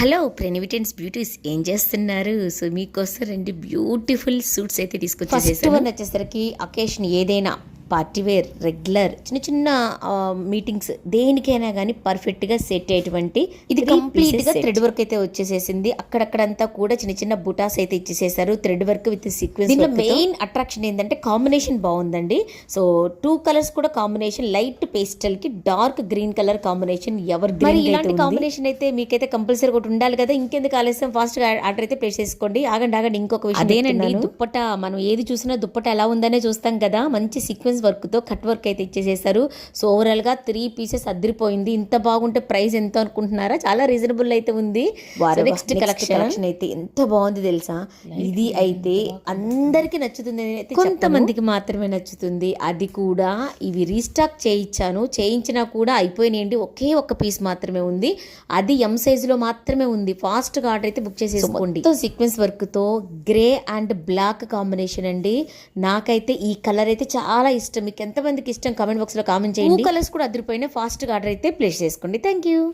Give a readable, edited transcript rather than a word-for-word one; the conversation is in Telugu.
హలో ప్రెనివిటెన్స్ బ్యూటీస్ ఏం చేస్తున్నారు? సో మీకోసం 2 బ్యూటిఫుల్ సూట్స్ అయితే తీసుకొచ్చేసేసాను. ఫస్ట్ వన్ వచ్చేసరికి అకేషన్ ఏదైనా పార్టీ వేర్, రెగ్యులర్, చిన్న చిన్న మీటింగ్స్ దేనికైనా కానీ పర్ఫెక్ట్గా సెట్ అయ్యేటువంటి ఇది కంప్లీట్గా థ్రెడ్ వర్క్ అయితే వచ్చేసేసింది. అక్కడక్కడంతా కూడా చిన్న చిన్న బుటాస్ అయితే ఇచ్చేసేసారు. Thread work with sequence. దీనిలో మెయిన్ అట్రాక్షన్ ఏంటంటే కాంబినేషన్ బాగుందండి. సో 2 కలర్స్ కూడా కాంబినేషన్, లైట్ పేస్టల్ కి dark green colour combination. Evergreen ఇలాంటి కాంబినేషన్ అయితే మీకైతే కంపల్సరీ ఒకటి ఉండాలి కదా. ఇంకెందుకు ఆలస్యం, ఫాస్ట్ గా ఆర్డర్ అయితే ప్లేస్ చేసుకోండి. ఆగండి ఇంకొక విషయం అదేనండి, దుప్పట. మనం ఏది చూసినా దుప్పట ఎలా ఉందనే చూస్తాం కదా. మంచి సీక్వెన్స్ వర్క్ తో కట్ వర్క్ అయితే ఇచ్చేసేసారు. సో ఓవరాల్ గా 3 పీసెస్ అదిరిపోయింది. ఇంత బాగుంటే ప్రైస్ ఎంత అనుకుంటున్నారా? చాలా రీజనబుల్ అయితే ఉంది. నెక్స్ట్ కలెక్షన్ అయితే ఎంత బాగుంది తెలుసా? ఇది అయితే అందరికి నచ్చుతుంది, కొంతమందికి మాత్రమే నచ్చుతుంది. అది కూడా ఇవి రీస్టాక్ చేయించినా కూడా అయిపోయినాయండి. ఒకే ఒక్క పీస్ మాత్రమే ఉంది. అది ఎం సైజ్ లో మాత్రమే ఉంది. ఫాస్ట్ గా ఆర్డర్ అయితే బుక్ చేసేసుకోండి. సీక్వెన్స్ వర్క్ తో గ్రే అండ్ బ్లాక్ కాంబినేషన్ అండి. నాకైతే ఈ కలర్ అయితే చాలా ఇష్టం. మీకు ఎంతమందికి ఇష్టం కామెంట్ బాక్స్ లో కామెంట్ చేయండి. కలర్స్ కూడా అదిరిపోయినా. ఫాస్ట్ గా ఆర్డర్ అయితే ప్లేస్ చేసుకోండి. Thank you.